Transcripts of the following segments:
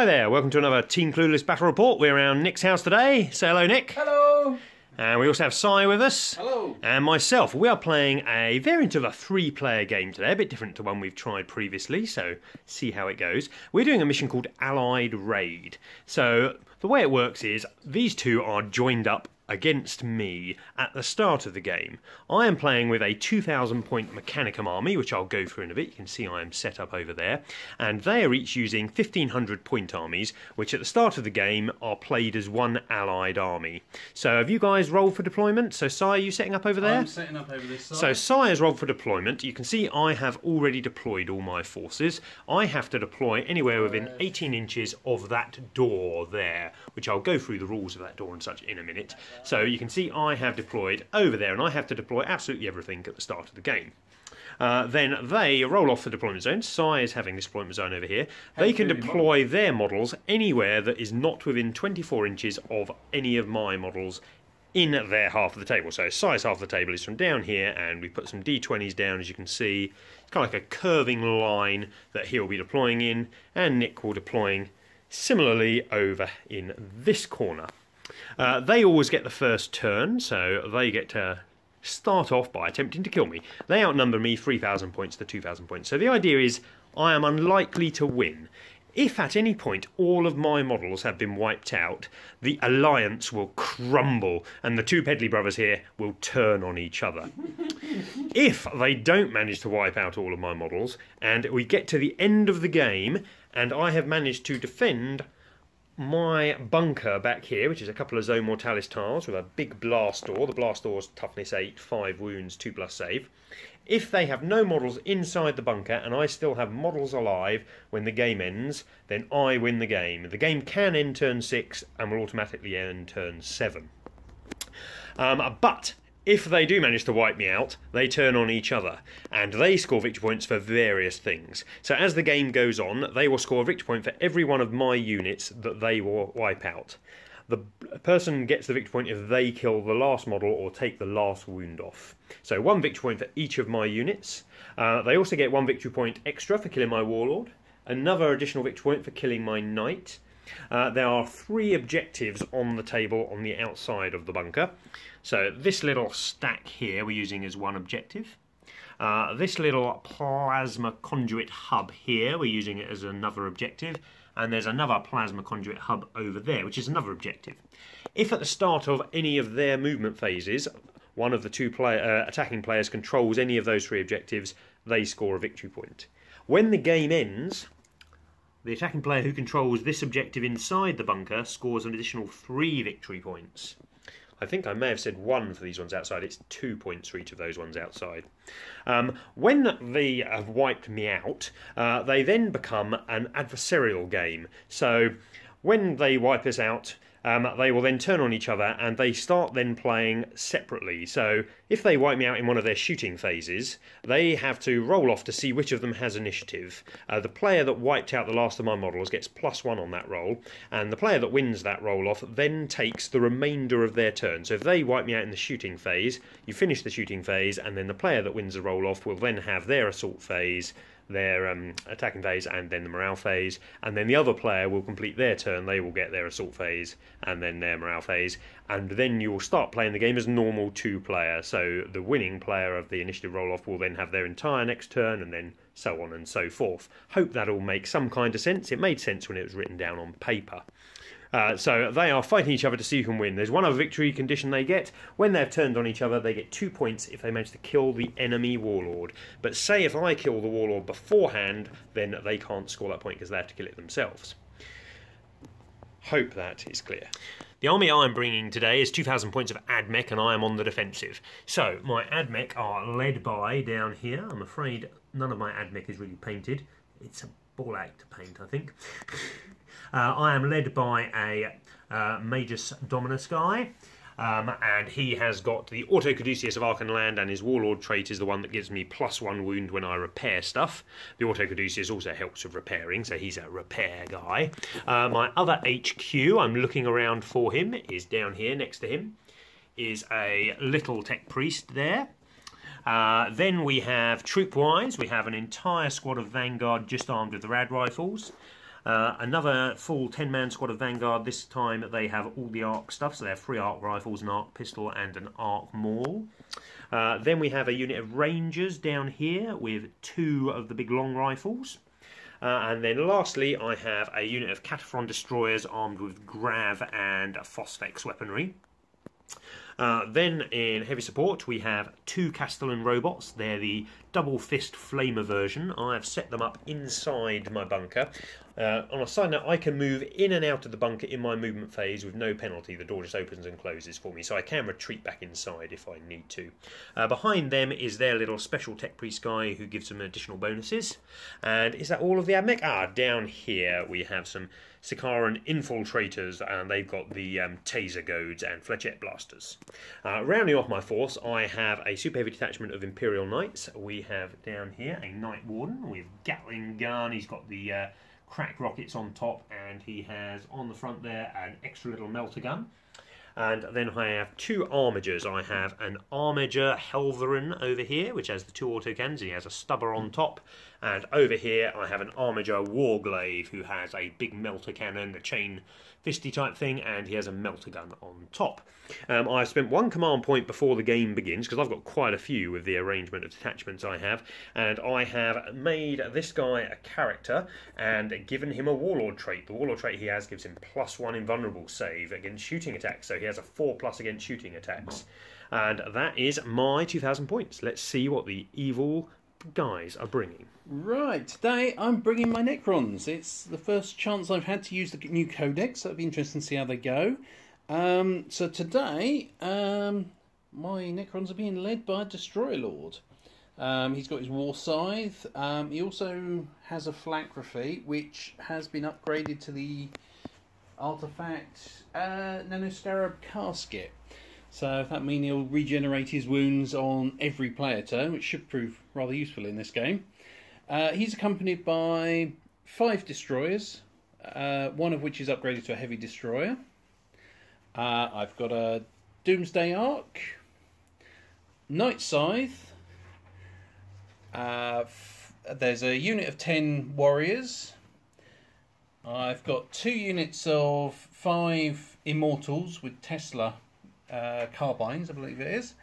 Hi there, welcome to another Team Clueless Battle Report. We're around Nick's house today. Say hello, Nick. Hello. And we also have Si with us. Hello. And myself. We are playing a variant of a 3-player game today, a bit different to one we've tried previously, so see how it goes. We're doing a mission called Allied Raid. So the way it works is these two are joined up against me at the start of the game. I am playing with a 2,000 point Mechanicum army, which I'll go through in a bit. You can see I am set up over there. And they are each using 1,500 point armies, which at the start of the game are played as one allied army. So have you guys rolled for deployment? So Si, are you setting up over there? I'm setting up over this side. So Si has rolled for deployment. You can see I have already deployed all my forces. I have to deploy anywhere within 18 inches of that door there, which I'll go through the rules of that door and such in a minute. So you can see I have deployed over there, and I have to deploy absolutely everything at the start of the game. Then they roll off the deployment zone. Si is having this deployment zone over here. They can deploy their models anywhere that is not within 24 inches of any of my models in their half of the table. So Si's half of the table is from down here, and we put some D20s down, as you can see. It's kind of like a curving line that he'll be deploying in, and Nick will deploying similarly over in this corner. They always get the first turn, so they get to start off by attempting to kill me. They outnumber me 3,000 points to 2,000 points. So the idea is I am unlikely to win. If at any point all of my models have been wiped out, the alliance will crumble and the two Pedley brothers here will turn on each other. If they don't manage to wipe out all of my models and we get to the end of the game and I have managed to defend my bunker back here, which is a couple of Zone Mortalis tiles with a big blast door. The blast door's toughness 8, 5 wounds, 2+ save. If they have no models inside the bunker and I still have models alive when the game ends, then I win the game. The game can end turn 6 and will automatically end turn 7. But if they do manage to wipe me out, they turn on each other, and they score victory points for various things. So as the game goes on, they will score a victory point for every one of my units that they will wipe out. The person gets the victory point if they kill the last model or take the last wound off. So 1 victory point for each of my units. They also get 1 victory point extra for killing my warlord, another additional victory point for killing my knight. There are 3 objectives on the table on the outside of the bunker. So this little stack here we're using as 1 objective. This little plasma conduit hub here we're using it as another objective. And there's another plasma conduit hub over there, which is another objective. If at the start of any of their movement phases, one of the two attacking players controls any of those 3 objectives, they score a victory point. When the game ends, the attacking player who controls this objective inside the bunker scores an additional 3 victory points. I think I may have said 1 for these ones outside. It's 2 points for each of those ones outside. When they have wiped me out, they then become an adversarial game. So when they wipe us out, they will then turn on each other and they start then playing separately. So if they wipe me out in one of their shooting phases, they have to roll off to see which of them has initiative. The player that wiped out the last of my models gets +1 on that roll, and the player that wins that roll off then takes the remainder of their turn. So if they wipe me out in the shooting phase, you finish the shooting phase, and then the player that wins the roll off will then have their assault phase, their attacking phase, and then the morale phase, and then the other player will complete their turn. They will get their assault phase and then their morale phase, and then you will start playing the game as normal 2-player. So the winning player of the initiative roll-off will then have their entire next turn, and then so on and so forth. Hope that all makes some kind of sense. It made sense when it was written down on paper. So they are fighting each other to see who can win. There's one other victory condition they get. When they've turned on each other, they get 2 points if they manage to kill the enemy warlord. But say if I kill the warlord beforehand, then they can't score that point because they have to kill it themselves. Hope that is clear. The army I'm bringing today is 2,000 points of Admech, and I am on the defensive. So my Admech are led by, down here, I'm afraid none of my Admech is really painted. It's a ball ache to paint, I think. I am led by a Magus Dominus guy, and he has got the Auto Caduceus of Arkan Land, and his Warlord trait is the one that gives me +1 wound when I repair stuff. The Auto Caduceus also helps with repairing, so he's a repair guy. My other HQ, I'm looking around for him, is down here next to him, is a little tech priest there. Then we have troop-wise, we have an entire squad of Vanguard just armed with the rad rifles. Another full 10-man squad of Vanguard. This time they have all the arc stuff, so they have 3 arc rifles, an arc pistol and an arc maul. Then we have a unit of Rangers down here with 2 of the big long rifles. And then lastly I have a unit of Cataphren destroyers armed with Grav and Phosphex weaponry. Then in heavy support we have 2 Castellan robots. They're the double fist flamer version. I have set them up inside my bunker. On a side note, I can move in and out of the bunker in my movement phase with no penalty. The door just opens and closes for me, so I can retreat back inside if I need to. Behind them is their little special tech priest guy who gives them additional bonuses. And is that all of the Admech? Down here we have some Sikaran infiltrators, and they've got the taser goads and fletchette blasters. Rounding off my force, I have a super heavy detachment of Imperial Knights. We have down here a Night Warden with Gatling gun. He's got the crack rockets on top, and he has on the front there an extra little melter gun. And then I have 2 armigers. I have an armiger Helverin over here, which has the 2 autocannons. He has a stubber on top. And over here I have an armiger Warglaive, who has a big melter cannon, a chain fisty type thing, and he has a melter gun on top. I've spent 1 command point before the game begins, because I've got quite a few with the arrangement of detachments I have, and I have made this guy a character and given him a warlord trait. The warlord trait he has gives him +1 invulnerable save against shooting attacks, so he has a 4+ against shooting attacks. And that is my 2,000 points. Let's see what the evil guys are bringing. Right, today I'm bringing my Necrons. It's the first chance I've had to use the new codex, so it'll be interesting to see how they go. So today, my Necrons are being led by a Destroyer Lord. He's got his War Scythe. He also has a Phylactery, which has been upgraded to the Artifact Nanoscarab Casket. So that means he'll regenerate his wounds on every player turn, which should prove rather useful in this game. He's accompanied by 5 destroyers, one of which is upgraded to a heavy destroyer. I've got a Doomsday Ark, Night Scythe. There's a unit of 10 warriors. I've got 2 units of 5 Immortals with Tesla carbines, I believe it is.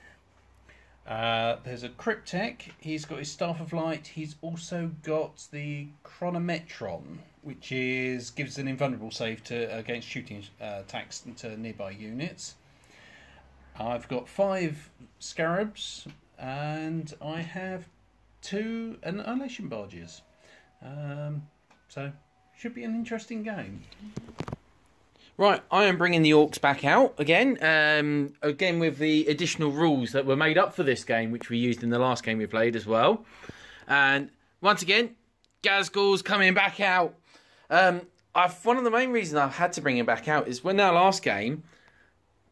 There's a Cryptek. He's got his Staff of Light. He's also got the Chronometron, which gives an invulnerable save against shooting attacks into nearby units. I've got 5 Scarabs, and I have 2 Annihilation Barges. So should be an interesting game. Right, I am bringing the Orks back out again. Again with the additional rules that were made up for this game, which we used in the last game we played as well. And once again, Ghazghkull's coming back out. One of the main reasons I've had to bring him back out is when our last game,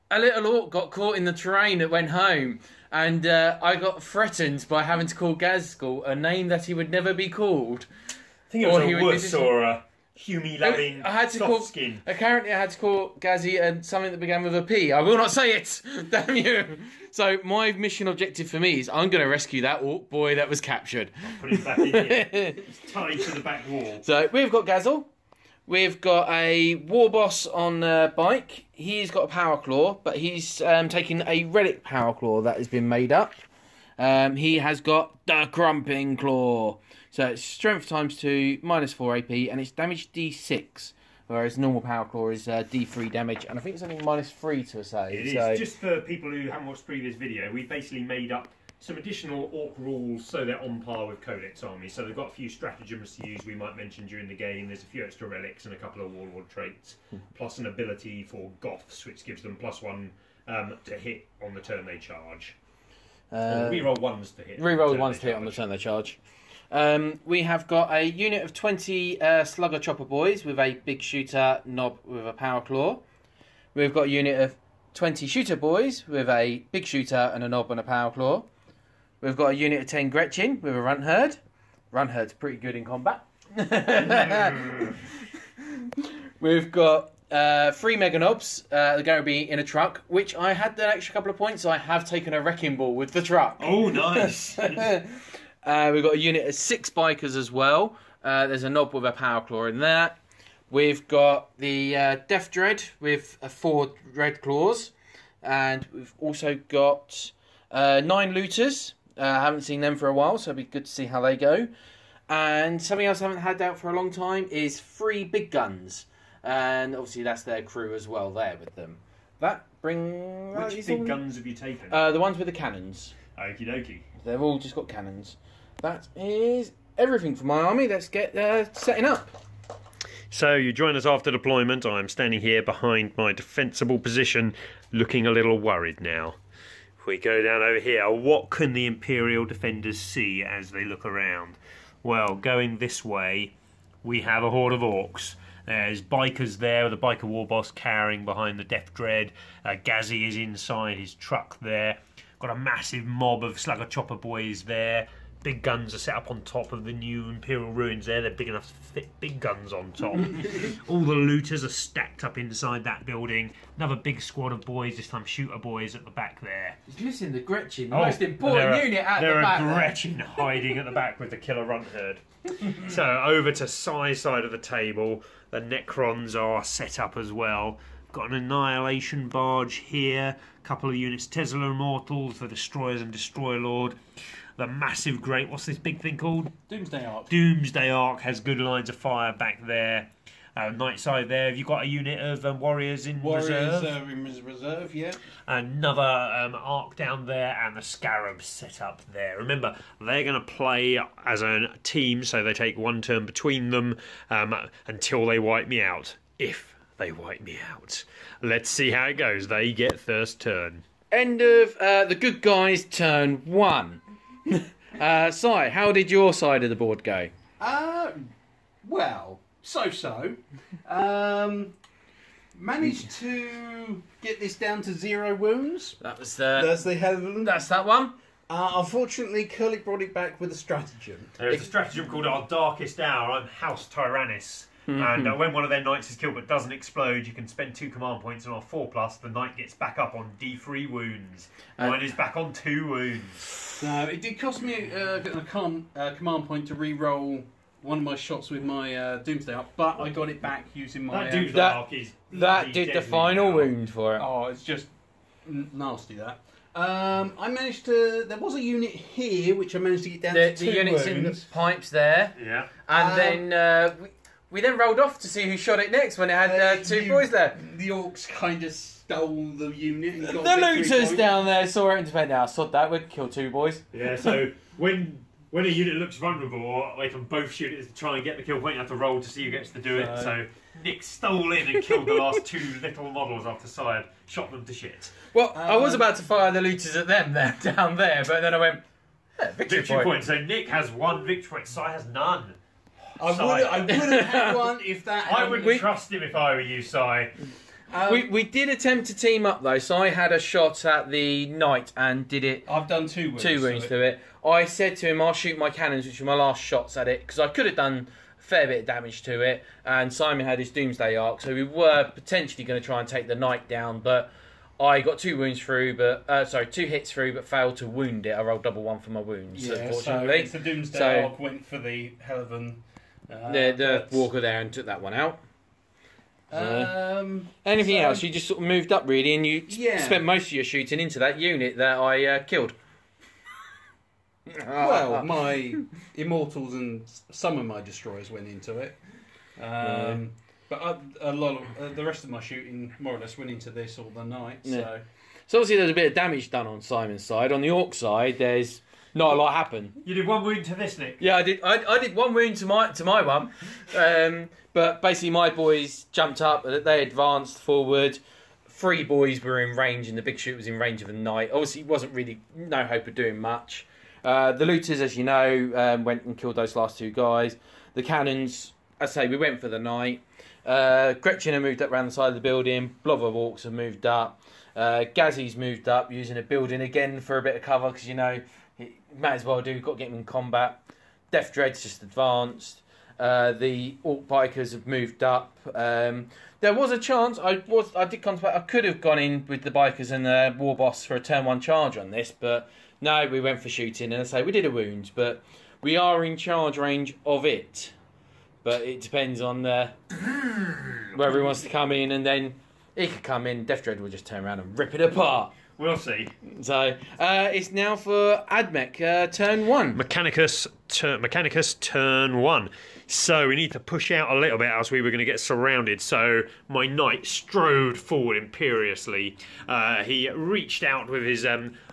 a little Ork got caught in the terrain that went home. And I got threatened by having to call Ghazghkull a name that he would never be called. I think it was a wuss or a Humy-loving soft skin. Apparently I had to call Gazzy something that began with a P. I will not say it! Damn you! So my mission objective for me is I'm going to rescue that Ork boy that was captured. I'll put him back in here. It's tied to the back wall. So we've got Ghazghkull. We've got a War Boss on bike. He's got a Power Claw, but he's taking a Relic Power Claw that has been made up. He has got the Crumping Claw. So it's strength ×2, -4 AP, and it's damage D6, whereas normal Power Claw is D3 damage, and I think it's only -3 to a save. It is. Just for people who haven't watched the previous video, we've basically made up some additional Ork rules so they're on par with Codex armies. So they've got a few stratagems to use we might mention during the game. There's a few extra relics and a couple of Warlord traits, plus an ability for Goths, which gives them +1 to hit on the turn they charge. Reroll 1s to hit. Reroll 1s to hit on the turn they charge. We have got a unit of 20 Slugger Chopper Boys with a Big Shooter Knob with a Power Claw. We've got a unit of 20 Shooter Boys with a Big Shooter and a Knob and a Power Claw. We've got a unit of 10 Gretchen with a Runt Herd. Runt Herd's pretty good in combat. We've got 3 Mega Knobs. They're going to be in a truck, which I had an extra couple of points, so I have taken a Wrecking Ball with the truck. Oh, nice! We've got a unit of 6 Bikers as well. There's a Knob with a Power Claw in that. We've got the Death Dread with 4 red claws. And we've also got 9 looters. I haven't seen them for a while, so it'll be good to see how they go. And something else I haven't had out for a long time is 3 big guns. And obviously that's their crew as well there with them. That bring... Which big guns have you taken? The ones with the cannons. Okie dokie. They've all just got cannons. That is everything for my army. Let's get setting up. So you join us after deployment. I'm standing here behind my defensible position, looking a little worried now. If we go down over here, what can the Imperial defenders see as they look around? Well, going this way, we have a horde of orcs. There's bikers there with a biker war boss carrying behind the Death Dread. Gazzy is inside his truck there. Got a massive mob of slugger chopper boys there. Big guns are set up on top of the new Imperial ruins there. They're big enough to fit big guns on top. All the looters are stacked up inside that building. Another big squad of boys, this time shooter boys at the back there. Listen, the Gretchen, the most important unit at the back. There are Gretchen hiding at the back with the killer runt herd. So over to Sai's side of the table. The Necrons are set up as well. Got an Annihilation barge here. A couple of units Tesla Immortals, the Destroyers and Destroy Lord. The massive great, what's this big thing called? Doomsday Ark. Doomsday Ark has good lines of fire back there. Night side there. Have you got a unit of warriors in reserve? Warriors in reserve, yeah. Another arc down there, and the Scarabs set up there. Remember, they're going to play as a team, so they take one turn between them until they wipe me out. If they wipe me out. Let's see how it goes. They get first turn. End of the good guys' turn 1. Sai, how did your side of the board go? Well, so. Managed to get this down to 0 wounds. That was That's the Heaven. That's that one. Unfortunately, Curly brought it back with a stratagem. There's a stratagem called Our Darkest Hour. I'm House Tyrannus. And when one of their knights is killed but doesn't explode, you can spend 2 command points, and on 4+, the knight gets back up on D3 wounds. Mine is back on 2 wounds. No, it did cost me a command point to re-roll one of my shots with my Doomsday Ark, but I got it back using my... That Doomsday Ark is that did the final wound for it. Oh, it's just nasty, that. I managed to... There was a unit here, which I managed to get down to 2 the units wounds. in the pipes there. Yeah. And then we then rolled off to see who shot it next when it had 2 boys there. The Orcs kind of stole the unit and got The looters down there saw it and went, now sod that, we'd kill 2 boys. Yeah, so when a unit looks vulnerable, they can both shoot it to try and get the kill point. You have to roll to see who gets to do it. So Nick stole in and killed the last 2 little models after Sire shot them to shit. Well, I was about to fire the looters at them there, down there, but then I went, victory point. So Nick has 1 victory point, Sire has none. I would have had one if that... I wouldn't trust him if I were you, Si. We did attempt to team up though, so I had a shot at the knight and did it. I've done 2 wounds. 2 wounds to it. I said to him, I'll shoot my cannons, which were my last shots at it, because I could have done a fair bit of damage to it, and Simon had his Doomsday Ark, so we were potentially going to try and take the knight down, but I got 2 wounds through, 2 hits through, but failed to wound it. I rolled double 1 for my wounds, unfortunately. So the Doomsday Ark went for the Hellevan. The walker there and took that one out. Anything else? You just sort of moved up really, and you spent most of your shooting into that unit that I killed. Well, my Immortals and some of my Destroyers went into it. But a lot of the rest of my shooting more or less went into this all the night. So obviously there's a bit of damage done on Simon's side. On the Orc side, there's not a lot happened. You did 1 wound to this, Nick? Yeah, I did. I did 1 wound to my one. But basically my boys jumped up, they advanced forward. 3 boys were in range, and the big shoot was in range of a knight. Obviously, it wasn't really no hope of doing much. The looters, as you know, went and killed those last 2 guys. The cannons, I say, we went for the knight. Gretchen had moved up around the side of the building. Blob of Orcs have moved up. Gazzy's moved up using a building again for a bit of cover, because you know it might as well do. Got to get him in combat. Death Dread's just advanced. The Orc bikers have moved up. There was a chance. I did contemplate. I could have gone in with the bikers and the war boss for a turn 1 charge on this, but no, we went for shooting. And I say we did a wound, but we are in charge range of it. but it depends on whether he wants to come in, and then he could come in. Death Dread will just turn around and rip it apart. We'll see. So it's now for Admech, turn 1. Mechanicus turn 1. So we need to push out a little bit else we were going to get surrounded. So my knight strode forward imperiously. He reached out with his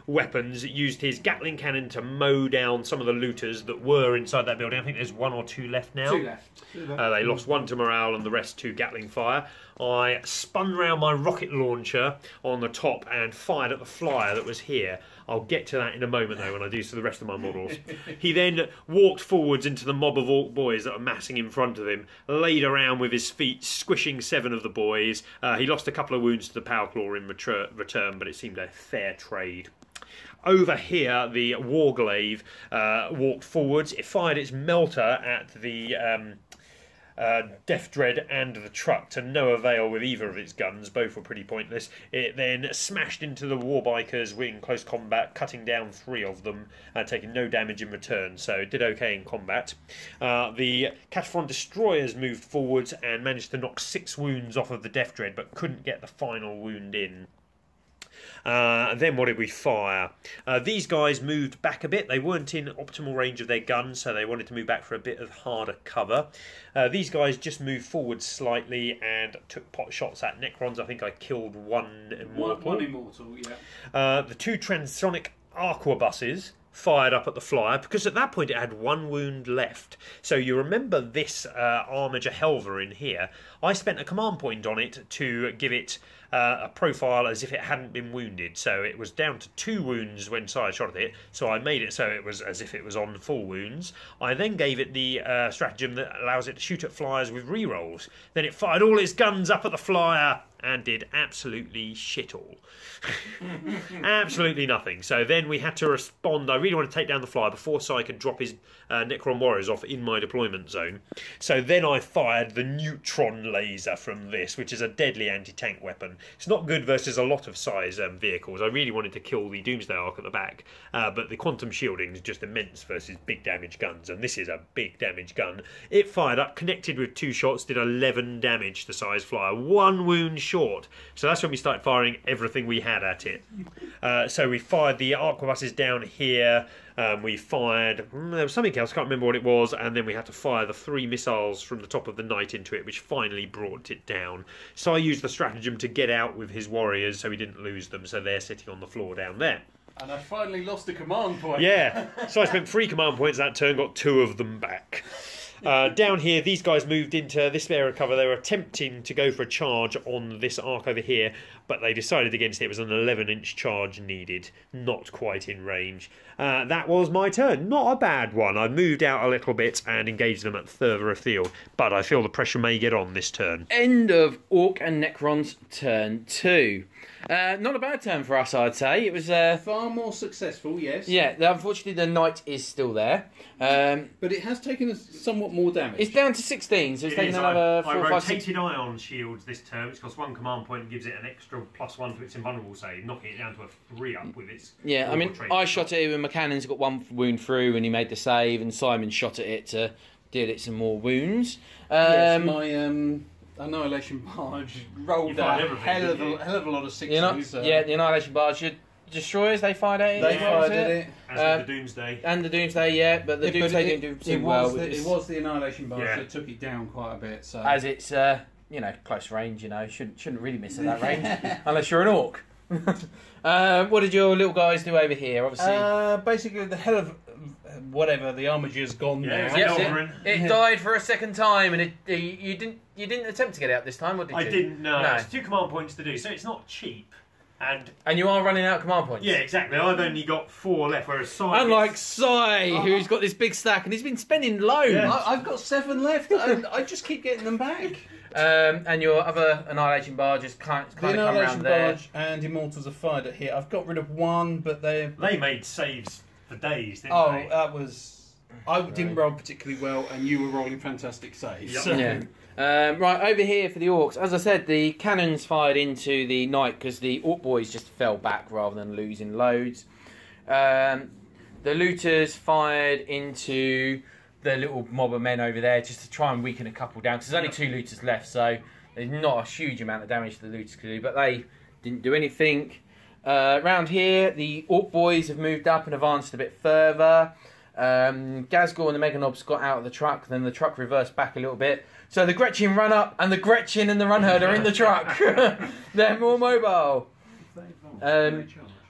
weapons, used his Gatling cannon to mow down some of the looters that were inside that building. I think there's 1 or 2 left now. 2 left. They lost 1 to morale and the rest to Gatling fire. I spun round my rocket launcher on the top and fired at the flyer that was here. I'll get to that in a moment though when I do to the rest of my models. He then walked forwards into the mob of orc boys that are massing in front of him, laid around with his feet, squishing 7 of the boys. He lost a couple of wounds to the power claw in return, but it seemed a fair trade. Over here, the Warglaive walked forwards. It fired its melter at the Death Dread and the truck to no avail with either of its guns. Both were pretty pointless. It then smashed into the Warbikers in close combat, cutting down 3 of them, taking no damage in return, so it did okay in combat. The Cataphren Destroyers moved forwards and managed to knock 6 wounds off of the Death Dread, but couldn't get the final wound in. Then what did we fire? These guys moved back a bit. They weren't in optimal range of their guns, so they wanted to move back for a bit of harder cover. These guys just moved forward slightly and took pot shots at Necrons. I think I killed 1 immortal. One immortal, yeah. The 2 transonic arquebuses fired up at the flyer, because at that point it had 1 wound left. So you remember this Armiger Helver in here. I spent a command point on it to give it a profile as if it hadn't been wounded. So it was down to 2 wounds when I shot at it. So I made it so it was as if it was on full wounds. I then gave it the stratagem that allows it to shoot at flyers with rerolls. Then it fired all its guns up at the flyer and did absolutely shit all. Absolutely nothing. So then we had to respond. I really want to take down the flyer before Si could drop his Necron warriors off in my deployment zone. So then I fired the neutron laser from this, which is a deadly anti-tank weapon. It's not good versus a lot of size vehicles. I really wanted to kill the Doomsday Ark at the back, but the quantum shielding is just immense versus big damage guns, and this is a big damage gun. It fired up, connected with 2 shots, did 11 damage to Si's flyer, 1 wound short. So that's when we started firing everything we had at it. So we fired the arquebuses down here. We fired, there was something else, I can't remember what it was, and then we had to fire the 3 missiles from the top of the knight into it, which finally brought it down. So I used the stratagem to get out with his warriors so he didn't lose them, so they're sitting on the floor down there. And I finally lost a command point. Yeah, so I spent 3 command points that turn, got 2 of them back. Down here, these guys moved into this area of cover. They were attempting to go for a charge on this arc over here, but they decided against it. It was an 11-inch charge needed, not quite in range. That was my turn. Not a bad one. I moved out a little bit and engaged them at further afield, but I feel the pressure may get on this turn. End of Orc and Necrons turn 2. Not a bad turn for us, I'd say. It was far more successful, yes. Yeah, unfortunately the knight is still there. But it has taken us somewhat more damage. It's down to 16, so it's taken another 4, 5, 6. I rotated ion shields this turn, which costs 1 command point and gives it an extra +1 to its invulnerable save, knocking it down to a 3 up with its... Yeah, I mean, I shot at it with McCannon's got 1 wound through and he made the save, and Simon shot at it to deal it some more wounds. Yes, my Annihilation Barge rolled a hell of a lot of 6s. Yeah, the Annihilation Barge, Destroyers, they fired at it. They fired at it. As with the Doomsday. And the Doomsday, yeah, but the Doomsday didn't do too well. It was the Annihilation Barge that took it down quite a bit. So. As it's, close range, shouldn't really miss at that range, unless you're an orc. What did your little guys do over here? Obviously, basically the hell of whatever. The Armiger's gone now. Yes, it died for a second time, and you didn't attempt to get out this time, or did you? I didn't. No, it's 2 command points to do, so it's not cheap. And you are running out of command points. Yeah, exactly. I've only got 4 left, whereas Si... Unlike Si, who's got this big stack, and he's been spending loads. Yeah. I've got 7 left, and I just keep getting them back. And your other Annihilation Barge is kind of come around there. Barge and Immortals are fired at here. I've got rid of 1, but they made saves for days, didn't they? Oh, that was... I didn't roll particularly well, and you were rolling fantastic saves. Yep. So. Yeah. Right, over here for the Orcs. As I said, the cannons fired into the knight because the Orc boys just fell back rather than losing loads. The looters fired into the little mob of men over there just to try and weaken a couple down. Because there's only 2 looters left, so there's not a huge amount of damage the looters could do. But they didn't do anything. Around here, the Orc boys have moved up and advanced a bit further. Gazgul and the Meganobs got out of the truck, then the truck reversed back a little bit. So the Gretchen run up, and the Gretchen and the Runherd are in the truck. They're more mobile.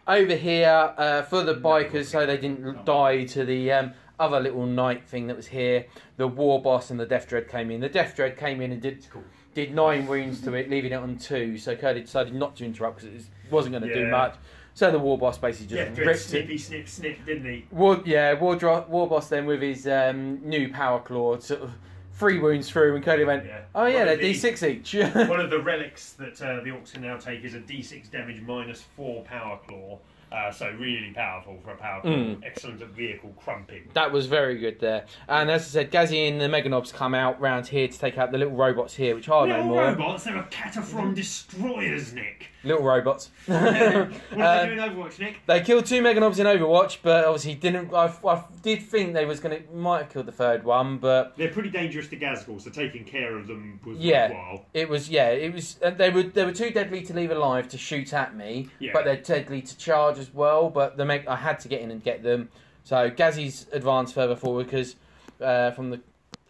Over here, for the bikers, so they didn't die to the other little knight thing that was here, the War Boss and the Death Dread came in. The Death Dread came in and did 9 wounds to it, leaving it on 2. So Curdy decided not to interrupt because it wasn't going to do much. So the War Boss basically just ripped snippy, snip, didn't he? War Boss then with his new Power Claw sort of 3 wounds through, and Curdy went, oh yeah, they're D6 each. One of the relics that the Orcs can now take is a D6 damage -4 Power Claw. So really powerful for a Power Claw. Excellent vehicle crumping. That was very good there. And as I said, Gazzy and the Meganobs come out round here to take out the little robots here, which are no more. Little robots? They're Cataphron destroyers, Nick. Little robots. What did they do in Overwatch, Nick? They killed 2 Meganobs in Overwatch, but obviously didn't. I did think they might have killed the 3rd one, but they're pretty dangerous to Gazgul, so taking care of them was worthwhile. It was. They were too deadly to leave alive to shoot at me, but they're deadly to charge as well. But I had to get in and get them. So Gazzy's advanced further forward because from the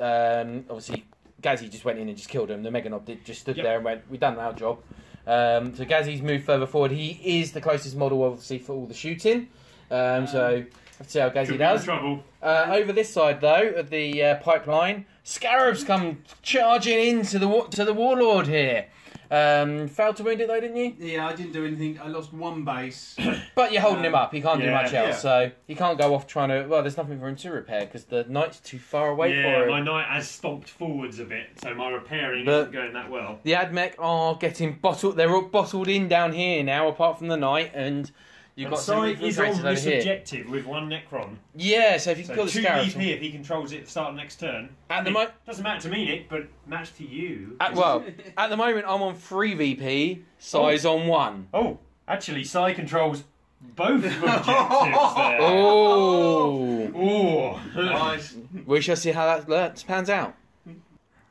obviously Gazzy just went in and just killed him. The Meganob just stood there and went, "We've done our job." So Gazzy's moved further forward. He is the closest model, obviously, for all the shooting. So let's see how Gazzy does. Trouble. Over this side, though, of the pipeline, Scarabs come charging into the Warlord here. Failed to wound it though, didn't you? Yeah, I didn't do anything. I lost 1 base. But you're holding him up. He can't do much else, so he can't go off trying to. Well, there's nothing for him to repair because the knight's too far away for him. My knight has stomped forwards a bit, so my repairing isn't going that well. The Admech are getting bottled. They're all bottled in down here now, apart from the knight, and you've got some he's on this objective with 1 Necron. Yeah, so if you can kill the Scarabs. 2 EP if he controls it at the start of next turn. Doesn't matter to me, Nick, but matters to you. At the moment I'm on 3 VP, Sai's on 1. Oh, actually, Sai controls both objectives there. Oh, Nice. We shall see how that pans out.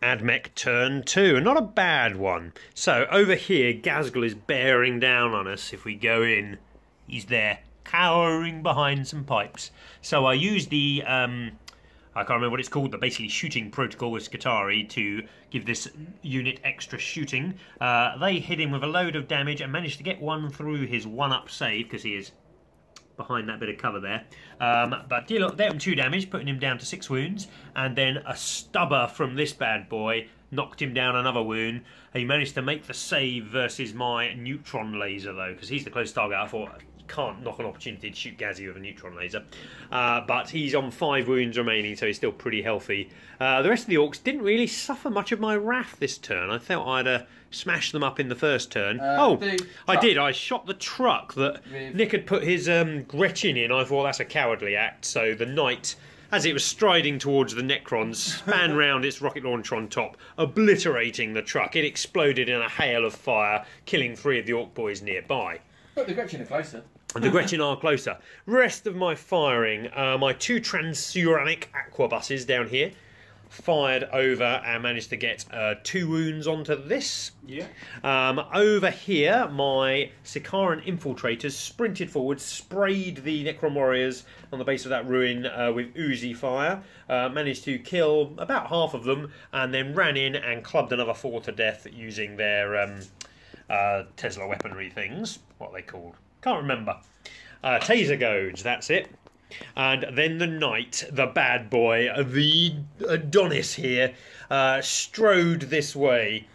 Admech turn 2, and not a bad one. So over here, Gazgul is bearing down on us. If we go in, he's there, cowering behind some pipes. So I use the, I can't remember what it's called, but basically shooting protocol with Skitarii to give this unit extra shooting. They hit him with a load of damage and managed to get 1 through his 1-up save, because he is behind that bit of cover there. But dealt him 2 damage, putting him down to 6 wounds, and then a stubber from this bad boy knocked him down another wound. He managed to make the save versus my neutron laser, though, because he's the closest target. I thought, can't knock an opportunity to shoot Gazzy with a neutron laser. But he's on 5 wounds remaining, so he's still pretty healthy. The rest of the Orcs didn't really suffer much of my wrath this turn. I thought I'd smashed them up in the first turn. I did. I shot the truck that Nick had put his Gretchen in. I thought that's a cowardly act. So the knight, as it was striding towards the Necrons, span round its rocket launcher on top, obliterating the truck. It exploded in a hail of fire, killing 3 of the Orc boys nearby. But the Gretchen are closer. The Gretchen are closer. Rest of my firing, my 2 transuranic aquabuses down here fired over and managed to get 2 wounds onto this. Yeah. Over here, my Sikaran infiltrators sprinted forward, sprayed the Necron warriors on the base of that ruin with Uzi fire, managed to kill about half of them, and then ran in and clubbed another 4 to death using their Tesla weaponry things. What are they called? Can't remember. Taser goads, that's it. And then the knight, the bad boy, the Adonis here, strode this way.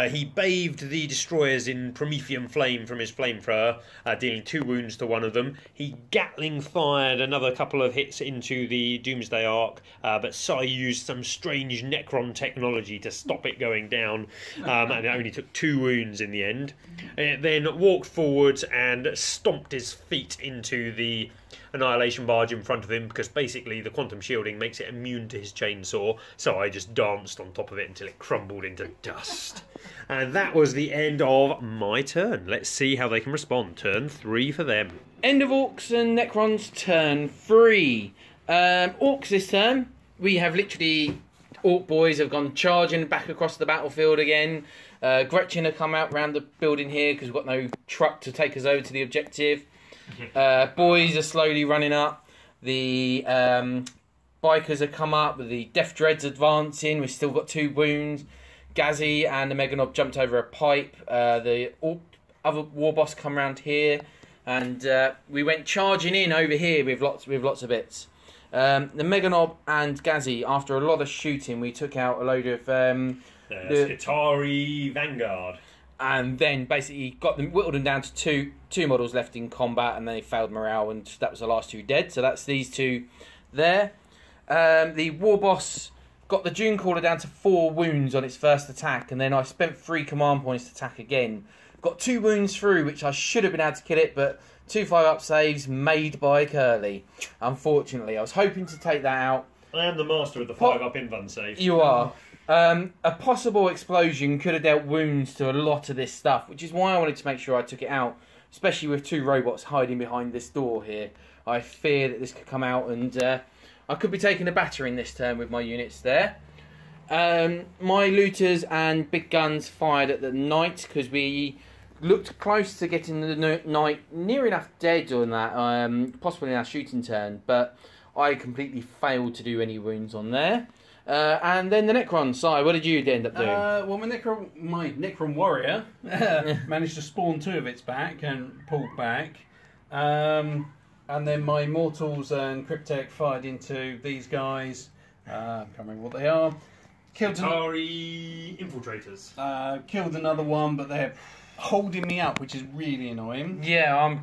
He bathed the destroyers in Promethean flame from his flamethrower, dealing 2 wounds to one of them. He Gatling fired another couple of hits into the Doomsday Ark, but Sai used some strange Necron technology to stop it going down, and it only took 2 wounds in the end. It then walked forwards and stomped his feet into the Annihilation barge in front of him, because basically the quantum shielding makes it immune to his chainsaw, so I just danced on top of it until it crumbled into dust. And that was the end of my turn. Let's see how they can respond. Turn 3 for them. End of Orcs and Necrons turn 3. Orcs this turn we have literally... Orc boys have gone charging back across the battlefield again. Gretchen have come out round the building here because we've got no truck to take us over to the objective. Boys are slowly running up. The bikers have come up. The Death Dread's advancing. We've still got 2 wounds. Gazzy and the Meganob jumped over a pipe. The other war boss come round here. And we went charging in over here with lots of bits. The Meganob and Gazzy, after a lot of shooting, we took out a load of... the Skitari Vanguard. And then basically whittled them down to two models left in combat, and they failed morale, and that was the last 2 dead. So that's these 2 there. The War Boss got the Dune Caller down to 4 wounds on its first attack, and then I spent 3 command points to attack again. Got 2 wounds through, which I should have been able to kill it, but 2 5-up saves made by Curly. Unfortunately, I was hoping to take that out. I am the master of the 5-up invuln save. You are. A possible explosion could have dealt wounds to a lot of this stuff, which is why I wanted to make sure I took it out, especially with 2 robots hiding behind this door here. I fear that this could come out, and I could be taking a battering this turn with my units there. My looters and big guns fired at the knight because we looked close to getting the knight near enough dead on that, possibly in our shooting turn, but I completely failed to do any wounds on there. And then the Necron. Si, what did you end up doing? Well, my Necron warrior managed to spawn 2 of its back and pulled back. And then my Mortals and Cryptek fired into these guys. I can't remember what they are. Killed Infiltrators. Killed another one, but they're holding me up, which is really annoying. Yeah, I've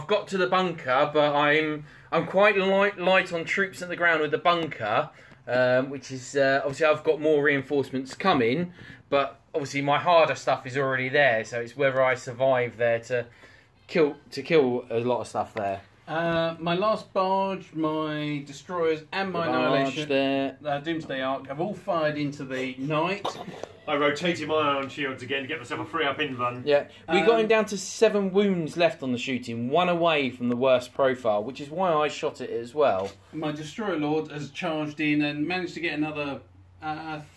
got to the bunker, but I'm quite light on troops at the ground with the bunker, which is obviously I've got more reinforcements coming, but obviously my harder stuff is already there, so it's whether I survive there to kill a lot of stuff there. My last barge, my destroyers, and my annihilation there. Doomsday Ark have all fired into the knight. I rotated my iron shields again to get myself a 3-up invuln. Yeah, we got him down to 7 wounds left on the shooting, 1 away from the worst profile, which is why I shot it as well. My destroyer lord has charged in and managed to get another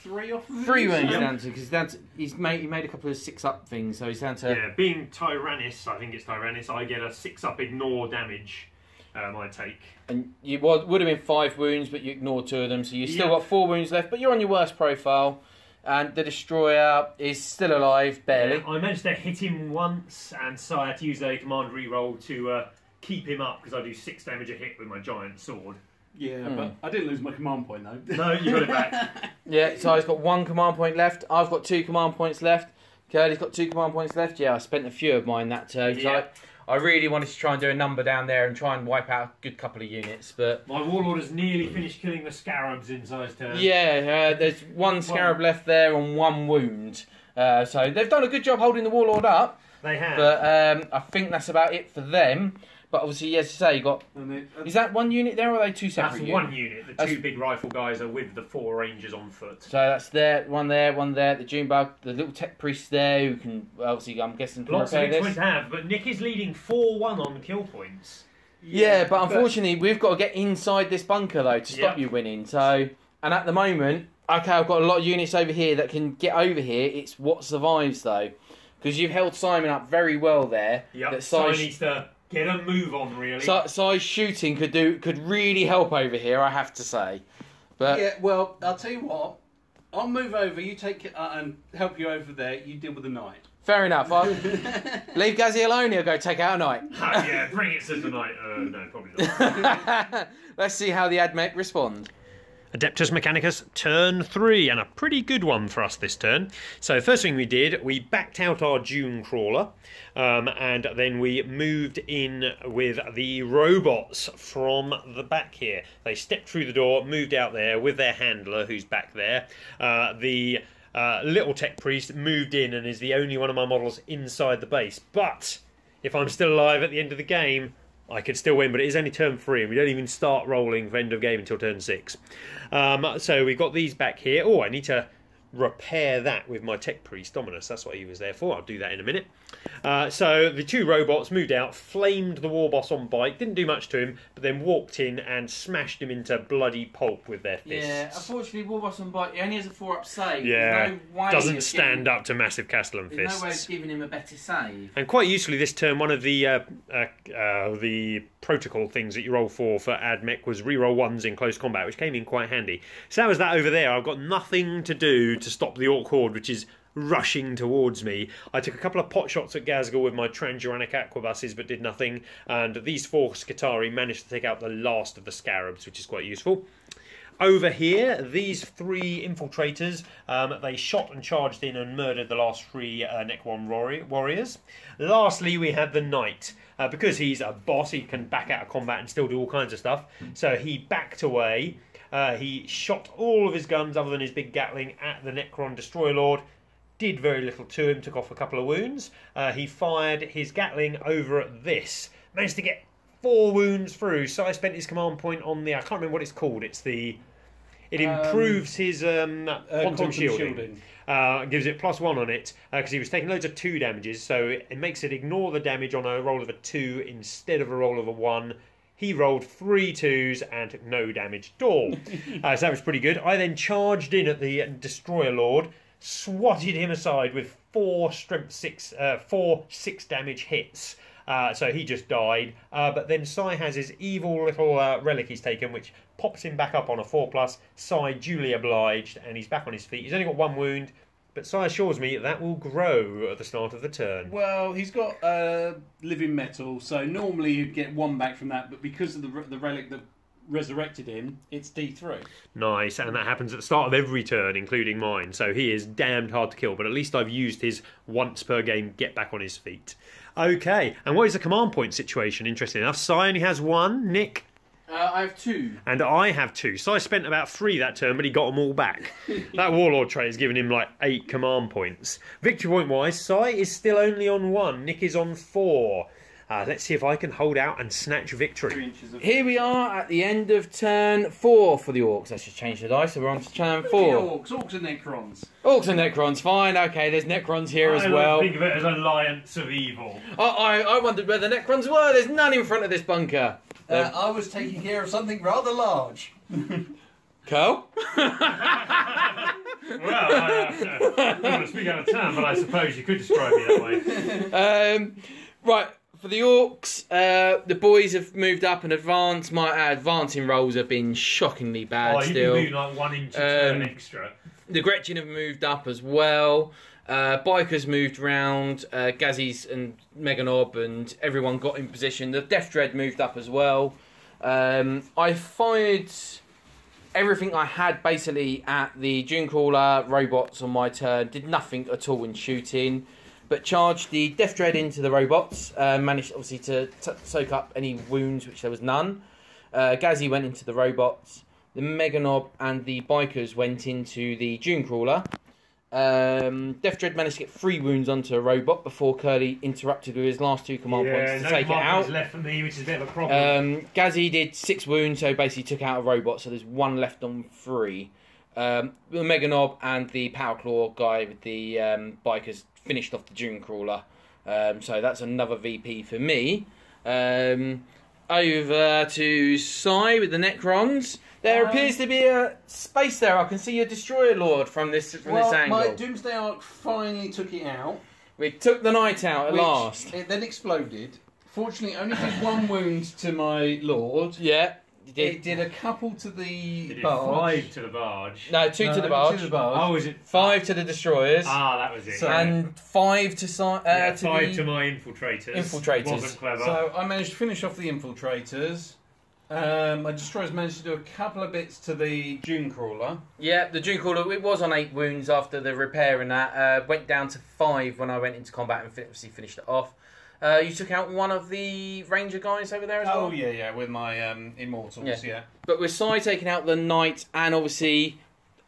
3 off. 3 wounds down to, because he made a couple of 6-up things, so he's down to... Yeah, being Tyrannus, I think it's Tyrannus, I get a 6-up ignore damage. I take. And you would have been 5 wounds, but you ignored 2 of them, so you still got 4 wounds left, but you're on your worst profile. And the destroyer is still alive, barely. Yeah, I managed to hit him once, and so I had to use a command reroll to keep him up, because I do 6 damage a hit with my giant sword. Yeah, but I didn't lose my command point, though. No, you got it back. Yeah, so I've got 1 command point left. I've got 2 command points left. Curly's got 2 command points left. Yeah, I spent a few of mine that turn. Yeah. I really wanted to try and do a number down there and try and wipe out a good couple of units, but... My warlord has nearly finished killing the scarabs inside his turn. Yeah, there's 1 scarab left there and 1 wound. So they've done a good job holding the warlord up. They have. But I think that's about it for them. But obviously, as I say, you got... Is that 1 unit there, or are they 2 separate units? That's 1 unit. The 2 big rifle guys are with the 4 rangers on foot. So that's there, 1 there, 1 there. The Junebug, the little tech priest there, who can, obviously, I'm guessing, can lots of repair points to have, but Nick is leading 4-1 on kill points. Yeah, but unfortunately, we've got to get inside this bunker, though, to stop you winning. So, and at the moment, okay, I've got a lot of units over here that can get over here. It's what survives, though. Because you've held Simon up very well there. Yep, Simon needs to... get a move on, really. Size shooting could really help over here, I have to say. But yeah, well, I'll tell you what. I'll move over. You take it and help you over there. You deal with the knight. Fair enough. Leave Gazzy alone. He'll go take out a knight. Yeah, bring it to the knight. No, probably not. Let's see how the Admech respond. Adeptus Mechanicus, turn 3, and a pretty good one for us this turn. So first thing we did, we backed out our Dune Crawler, and then we moved in with the robots from the back here. They stepped through the door, moved out there with their handler, who's back there. The little tech priest moved in and is the only one of my models inside the base. But if I'm still alive at the end of the game, I could still win, but it is only turn 3, and we don't even start rolling for end of game until turn 6. So we've got these back here. Oh, I need to repair that with my tech priest Dominus. That's what he was there for. I'll do that in a minute. So the two robots moved out, flamed the war boss on bike, didn't do much to him, but then walked in and smashed him into bloody pulp with their fists. Yeah, unfortunately, Warboss on bike, he only has a 4-up save. Yeah, There's no way doesn't of stand up to massive Castellan There's fists. no way of giving him a better save. And quite usefully this turn, one of the protocol things that you roll for Admech was reroll ones in close combat, which came in quite handy. So that was that over there. I've got nothing to do to stop the Orc Horde, which is rushing towards me. I took a couple of pot shots at Gazgul with my Transuranic Aquabuses, but did nothing. And these 4 Skitarii managed to take out the last of the Scarabs, which is quite useful. Over here, these 3 infiltrators, they shot and charged in and murdered the last 3 Necron warriors. Lastly, we had the Knight. Because he's a boss, he can back out of combat and still do all kinds of stuff. So he backed away. He shot all of his guns, other than his big Gatling, at the Necron Destroyer Lord. Did very little to him, took off a couple of wounds. He fired his Gatling over at this. Managed to get 4 wounds through, so I spent his command point on the... I can't remember what it's called. It's the... It improves his quantum shielding. Gives it +1 on it, because he was taking loads of 2 damages, so it makes it ignore the damage on a roll of a 2 instead of a roll of a 1. He rolled 3 2s and took no damage at all. So that was pretty good. I then charged in at the Destroyer Lord, swatted him aside with 4 strength 6, 4 6 damage hits. So he just died. But then Sai has his evil little relic he's taken, which pops him back up on a 4+. Sai duly obliged, and he's back on his feet. He's only got 1 wound, but Sai assures me that will grow at the start of the turn. Well, he's got living metal, so normally you'd get 1 back from that, but because of the relic that resurrected him, it's D3. Nice, and that happens at the start of every turn, including mine. So he is damned hard to kill, but at least I've used his once per game get back on his feet. Okay, and what is the command point situation? Interesting enough, Sai only has 1. Nick? I have 2. And I have 2. So I spent about 3 that turn, but he got them all back. That Warlord trait has given him like 8 command points. Victory point wise, Sai is still only on 1. Nick is on 4. Let's see if I can hold out and snatch victory. Here we are at the end of turn 4 for the Orcs. Let's just change the dice, so we're on to turn 4. Orcs and Necrons. Orcs and Necrons, fine. Okay, there's Necrons here as well. I think of it as alliance of evil. I wondered where the Necrons were. There's none in front of this bunker. I was taking care of something rather large. Carl? Well, I don't want to speak out of turn, but I suppose you could describe me that way. Right. For the Orcs, the boys have moved up and advanced. My advancing rolls have been shockingly bad still. You can move like 1 inch a turn extra. The Gretchen have moved up as well. Bikers moved round. Gazzies and Meganob and everyone got in position. The Death Dread moved up as well. I fired everything I had basically at the Dunecrawler robots on my turn. Did nothing at all in shooting. But charged the Death Dread into the robots, managed obviously to soak up any wounds, which there was none. Gazzy went into the robots. The Meganob and the Bikers went into the Dunecrawler. Death Dread managed to get 3 wounds onto a robot before Curly interrupted with his last 2 command points to take it out. Left for me, which is a bit of a problem. Gazzy did 6 wounds, so basically took out a robot, so there's 1 left on 3. The Meganob and the Power Claw guy with the Bikers finished off the Dunecrawler. So that's another VP for me. Over to Sai with the Necrons. There appears to be a space there. I can see your Destroyer Lord from this angle. My Doomsday Ark finally took it out. We took the Knight out at last. It then exploded. Fortunately, only did 1 wound to my Lord. Yeah. It did a couple to the It did barge. 5 to the barge. No, 2 to the barge. 2 to the barge. Oh, is it 5 to the Destroyers. Ah, that was it. So- And 5 to Sai. 5 to my infiltrators. Infiltrators. Wasn't clever. So I managed to finish off the infiltrators. My Destroyers managed to do a couple of bits to the Dunecrawler. Yeah, the Dunecrawler, it was on 8 wounds after the repair and that. Went down to 5 when I went into combat and obviously finished it off. You took out one of the Ranger guys over there as well? Oh, yeah, with my Immortals, yeah. But with Sai taking out the Knight, and obviously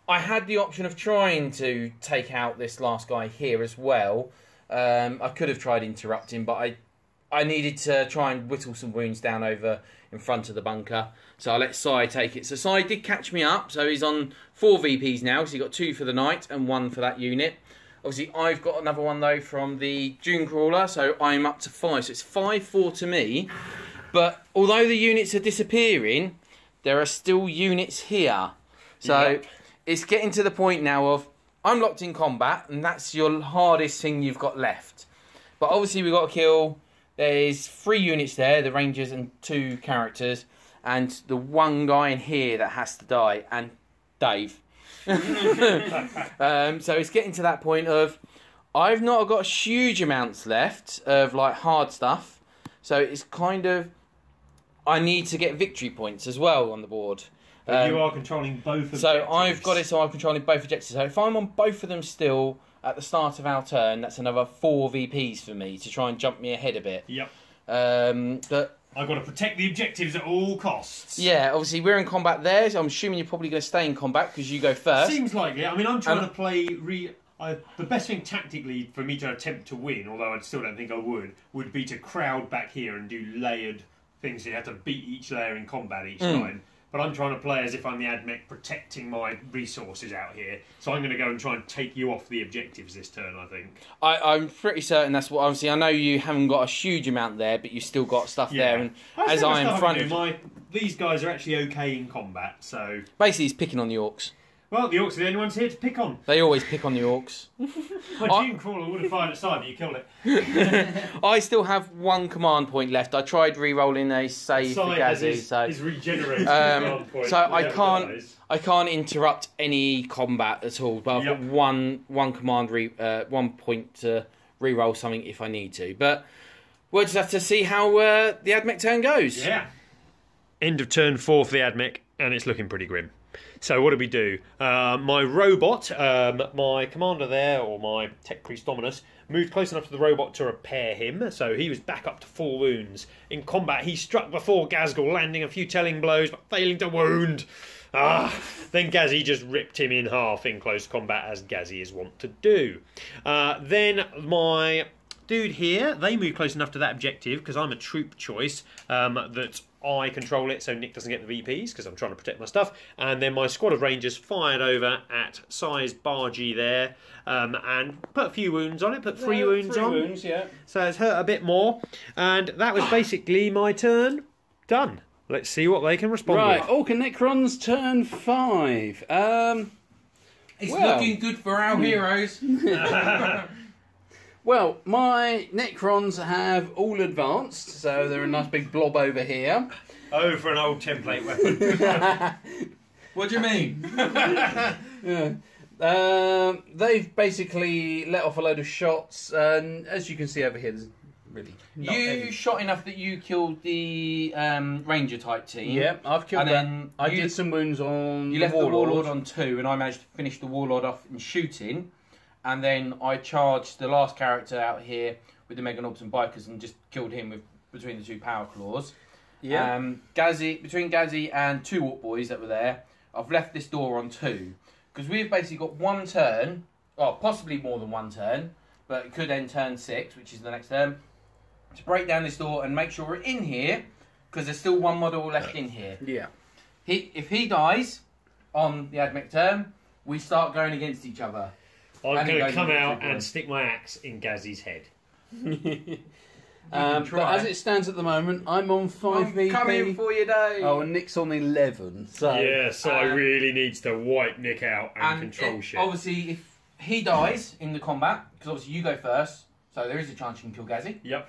I had the option of trying to take out this last guy here as well. I could have tried interrupting, but I needed to try and whittle some wounds down over in front of the bunker. So I let Sai take it. So Sai did catch me up. So he's on 4 VPs now. So he got 2 for the night and 1 for that unit. Obviously, I've got another one, though, from the Dune Crawler. So I'm up to 5. So it's 5-4 to me. But although the units are disappearing, there are still units here. So it's getting to the point now of I'm locked in combat, and that's your hardest thing you've got left. But obviously, we've got to kill. There's 3 units there, the Rangers and 2 characters, and the one guy in here that has to die, and Dave. So it's getting to that point of I've not got huge amounts left of like hard stuff. So it's kind of I need to get victory points as well on the board. But you are controlling both objectives. So I've got it so I'm controlling both objectives. So if I'm on both of them still at the start of our turn, that's another 4 VPs for me to try and jump me ahead a bit. Yep. But I've got to protect the objectives at all costs. Yeah, obviously we're in combat there, so I'm assuming you're probably going to stay in combat because you go first. Seems like it. I mean, I'm trying to play... the best thing tactically for me to attempt to win, although I still don't think I would be to crowd back here and do layered things. So you have to beat each layer in combat each time. But I'm trying to play as if I'm the Admech protecting my resources out here. So I'm going to go and try and take you off the objectives this turn, I think. I'm pretty certain that's what... Obviously, I know you haven't got a huge amount there, but you've still got stuff there. And as I'm in front of... These guys are actually okay in combat, so... Basically, he's picking on the Orcs. Well, the Orcs are the only ones here to pick on. They always pick on the Orcs. My Dune Crawler would have fired at side, but you killed it. I still have 1 command point left. I tried re-rolling a save for Gazzy. Is regenerated command point. So I can't interrupt any combat at all. But I've got one command 1 point to re-roll something if I need to. But we'll just have to see how the Admech turn goes. Yeah. End of turn 4 for the Admech, and it's looking pretty grim. So what do we do? My robot, my commander there, or my tech priest Dominus, moved close enough to the robot to repair him, so he was back up to 4 wounds. In combat, he struck before Gazgul, landing a few telling blows, but failing to wound. Then Gazzy just ripped him in half in close combat, as Gazzy is wont to do. Then my dude here, they move close enough to that objective, because I'm a troop choice, that I control it so Nick doesn't get the VPs because I'm trying to protect my stuff. And then my squad of Rangers fired over at size Bargy there and put a few wounds on it, put 3 wounds on. 3 wounds, yeah. So it's hurt a bit more. And that was basically my turn done. Let's see what they can respond with. Right, Orc and Necrons turn 5. It's looking good for our heroes. Well, my Necrons have all advanced, so they're a nice big blob over here. Oh, for an old template weapon. What do you mean? They've basically let off a load of shots, and as you can see over here, there's really not You any. shot enough that you killed the Ranger type team. Yep, I've killed And that. then I you- did some wounds on You the left the Warlord on 2, and I managed to finish the Warlord off in shooting. And then I charged the last character out here with the Megan Orbs and Bikers and just killed him between the 2 power claws. Yeah. Between Gazzy and 2 Orc boys that were there, I've left this door on 2. Because we've basically got 1 turn, or possibly more than 1 turn, but it could end turn 6, which is the next turn, to break down this door and make sure we're in here, because there's still 1 model left in here. Yeah. If he dies on the Admech turn, we start going against each other. I'm going to come out and stick my axe in Gazzy's head. But as it stands at the moment, I'm on 5 VP. Coming for you, Dave. Oh, and Nick's on 11. So Yeah, so I really needs to wipe Nick out and control shit. Obviously, if he dies in the combat, because obviously you go first, so there is a chance you can kill Gazzy. Yep.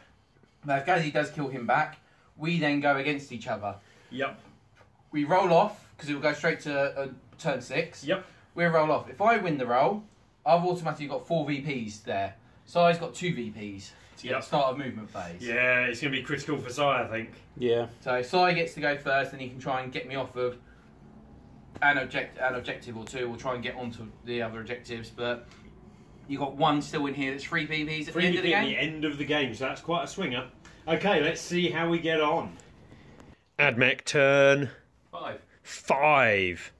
Now, if Gazzy does kill him back, we then go against each other. Yep. We roll off, because it will go straight to turn 6. Yep. We roll off. If I win the roll, I've automatically got 4 VPs there. Sai's got 2 VPs to get the start of movement phase. Yeah, it's going to be critical for Sai, I think. Yeah. So Sai gets to go first, and he can try and get me off of an objective or 2. We'll try and get onto the other objectives, but you've got 1 still in here that's 3 VPs at the end of the game. At the end of the game, so that's quite a swinger. Okay, let's see how we get on. Admech turn 5.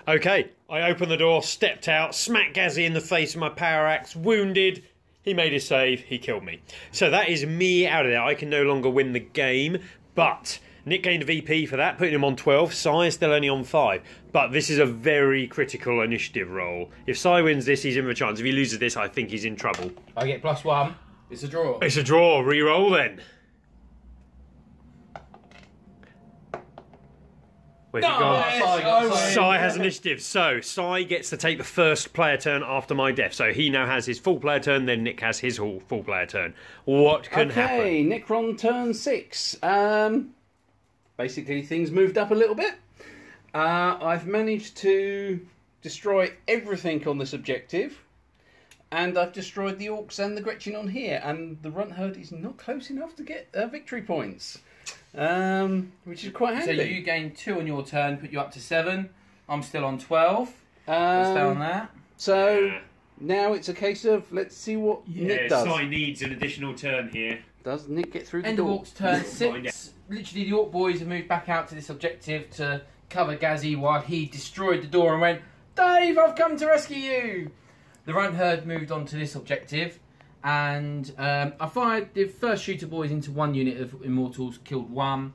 Okay, I opened the door, stepped out, smacked Gazzy in the face with my power axe, wounded he made his save, he killed me. So that is me out of there. I can no longer win the game, but Nick gained a VP for that, putting him on 12. Sai is still only on 5. But this is a very critical initiative roll. If Sai wins this, he's in for a chance. If he loses this, I think he's in trouble. I get +1. It's a draw. It's a draw. Re-roll then. Where's it gone? Sai has initiative. So Sai gets to take the first player turn after my death. So he now has his full player turn, then Nick has his full player turn. What can happen? Okay, Necron turn 6. Basically, things moved up a little bit. I've managed to destroy everything on this objective. And I've destroyed the Orks and the Gretchen on here. And the Runt Herd is not close enough to get victory points. Which is quite handy. So you gain 2 on your turn, put you up to 7. I'm still on 12. Let's stay on that. So now it's a case of let's see what Nick does. Sai needs an additional turn here. Does Nick get through the End door? of Orcs turn 6. Literally, the Orc boys have moved back out to this objective to cover Gazzy while he destroyed the door and went, Dave, I've come to rescue you! The Runt Herd moved on to this objective. And I fired the first shooter boys into 1 unit of Immortals, killed 1.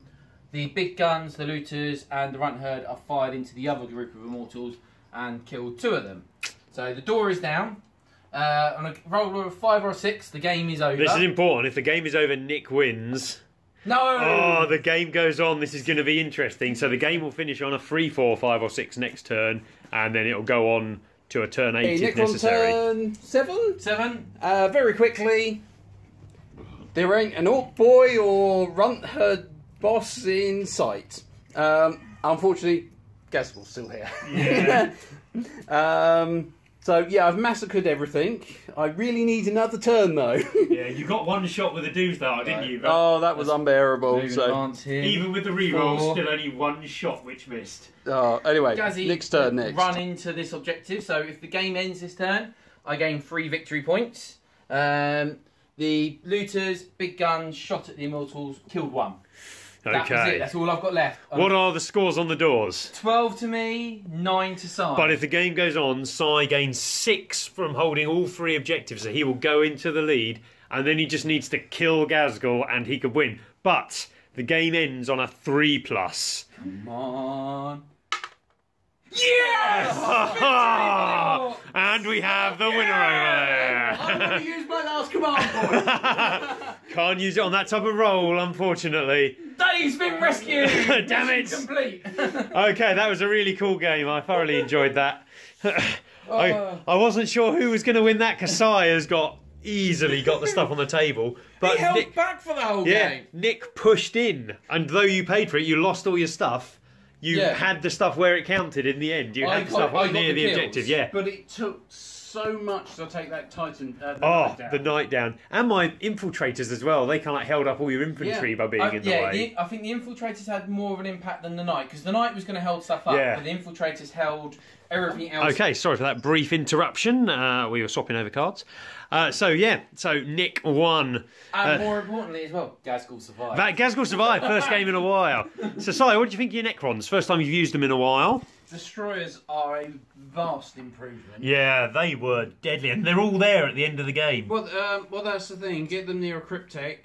The big guns, the looters, and the Runt Herd are fired into the other group of Immortals and killed 2 of them. So the door is down. On a roll of 5 or 6, the game is over. This is important. If the game is over, Nick wins. No! Oh, the game goes on. This is going to be interesting. So the game will finish on a 3, 4, 5 or 6 next turn, and then it'll go on to a turn 8 if necessary. Turn 7? 7. Very quickly, there ain't an Orc boy or Runt Herd boss in sight. Unfortunately, Gaskell's still here. Yeah. So yeah, I've massacred everything. I really need another turn though. Yeah, you got 1 shot with a Doomstar, didn't you? Oh, that was unbearable. Even with the reroll, still only 1 shot which missed. Anyway, Gazzy Nick's turn next. Run into this objective. So if the game ends this turn, I gain 3 victory points. The looters, big guns, shot at the Immortals, killed 1. That was it. That's all I've got left. What are the scores on the doors? 12 to me, 9 to Sai. But if the game goes on, Sai gains 6 from holding all 3 objectives, so he will go into the lead, and then he just needs to kill Gazgul, and he could win. But the game ends on a 3+. Come on. Yes! And we have the winner over there. I'm going to use my last command point. Can't use it on that type of roll, unfortunately. Dave's been rescued! Damn it! Complete. Okay, that was a really cool game. I thoroughly enjoyed that. I wasn't sure who was going to win that because Sai has easily got the stuff on the table. But he held back for the whole game. Nick pushed in, and though you paid for it, you lost all your stuff. You had the stuff where it counted in the end. You had the stuff near the objective, But it took so much to take that Titan. The Knight down. And my infiltrators as well. They kind of held up all your infantry by being in the way. I think the infiltrators had more of an impact than the Knight, because the Knight was going to hold stuff up, but the infiltrators held everything else. Okay, sorry for that brief interruption. We were swapping over cards. So Nick won. And more importantly as well, Gazgul survived. Gazgul survived, first game in a while. So, Si, what do you think of your Necrons? First time you've used them in a while. Destroyers are a vast improvement. Yeah, they were deadly, and they're all there at the end of the game. Well, that's the thing. Get them near a cryptek,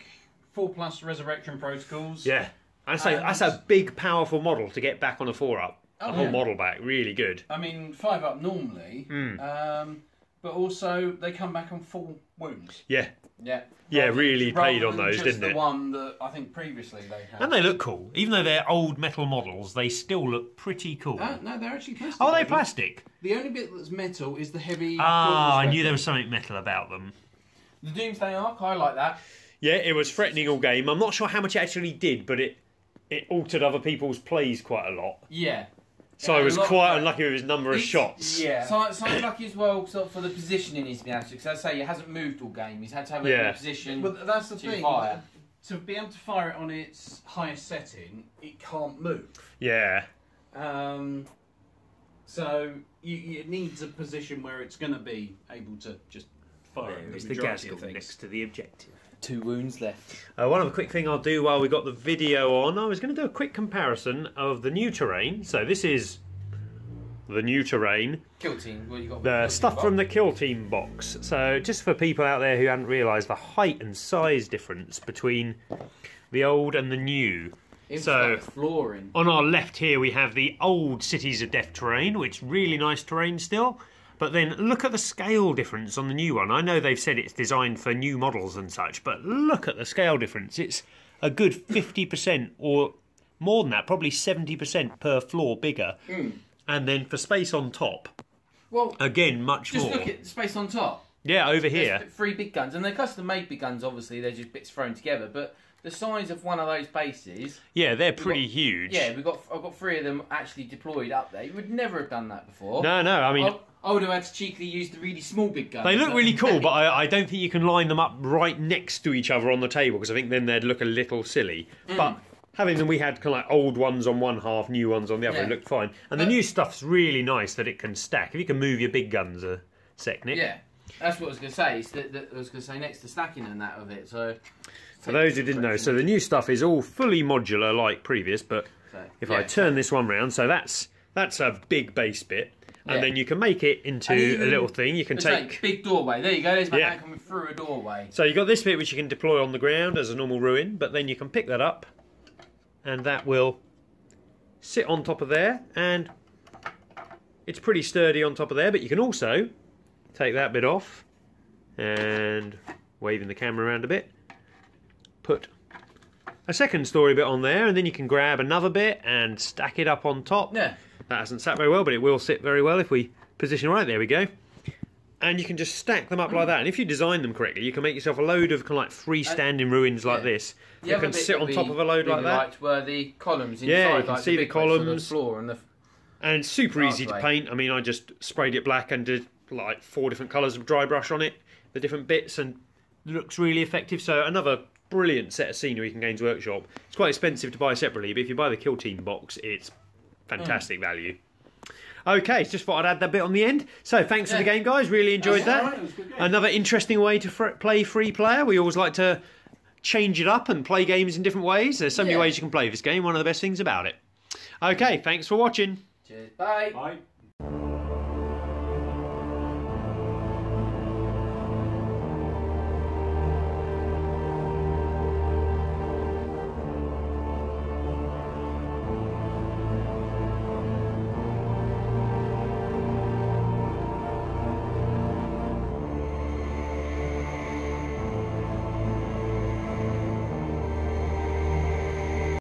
4+ resurrection protocols. Yeah, that's a big, powerful model to get back on a 4-up. The whole model back, really good. I mean, 5-up normally, but also they come back on full wounds. Yeah. Yeah, really played on those, didn't it? The one that I think previously they had. And they look cool. Even though they're old metal models, they still look pretty cool. No, they're actually plastic. Oh, they're plastic? The only bit that's metal is the heavy... I knew there was something metal about them. The Doomsday Ark, I like that. Yeah, it was threatening all game. I'm not sure how much it actually did, but it altered other people's plays quite a lot. Yeah. So I was quite unlucky with his number of shots. Yeah. So I'm lucky as well for the positioning he's been able to. Because as I say, he hasn't moved all game. He's had to have a good position. But that's the thing. Fire. To be able to fire it on its highest setting, it can't move. Yeah. So it needs a position where it's going to be able to just fire it. It's the Gazgul next to the objective. 2 wounds left. One other quick thing I'll do while we got the video on, I was going to do a quick comparison of the new terrain. So this is the new terrain, Kill team. What you got? the stuff from the Kill Team box. So just for people out there who hadn't realised the height and size difference between the old and the new. So flooring. On our left here we have the old Cities of Death terrain, which is really nice terrain still. But then look at the scale difference on the new one. I know they've said it's designed for new models and such, but look at the scale difference. It's a good 50% or more than that, probably 70% per floor bigger. And then for space on top, well, again, much more. Just look at the space on top. Yeah, over here. There's 3 big guns, and they're custom-made big guns, obviously. They're just bits thrown together, but the size of one of those bases... Yeah, they're pretty huge. Yeah, I've got 3 of them actually deployed up there. You would never have done that before. No, I mean... I would have had to cheekily use the really small big guns. They look really cool, but I don't think you can line them up right next to each other on the table, because I think then they'd look a little silly. But having them, we had kind of like old ones on one half, new ones on the other, it looked fine. And the new stuff's really nice that it can stack. If you can move your big guns a sec, Nick. Yeah, that's what I was going to say. I was going to say next to stacking and that of it. So for those who didn't know, so the new stuff is all fully modular like previous, but if I turn this one round, so that's a big base bit. And then you can make it into a little thing. You can take... big doorway. There you go. There's my hand coming through a doorway. So you've got this bit which you can deploy on the ground as a normal ruin, but then you can pick that up and that will sit on top of there, and it's pretty sturdy on top of there, but you can also take that bit off and, waving the camera around a bit, put a second story bit on there, and then you can grab another bit and stack it up on top. Yeah. That hasn't sat very well, but it will sit very well if we position right. There we go. And you can just stack them up like that. And if you design them correctly, you can make yourself a load of kind of like freestanding ruins like this. You can sit on top of a load like that. Were the columns inside, yeah, you can see the columns. The floor and it's super easy to paint. I mean, I just sprayed it black and did like 4 different colours of dry brush on it, the different bits, and it looks really effective. So another brilliant set of scenery from Games Workshop. It's quite expensive to buy separately, but if you buy the Kill Team box, it's fantastic value. Okay, just thought I'd add that bit on the end. So thanks for the game, guys. Really enjoyed that. Right. It was a good game. Another interesting way to play free player. We always like to change it up and play games in different ways. There's so many ways you can play this game. One of the best things about it. Okay, thanks for watching. Cheers. Bye. Bye.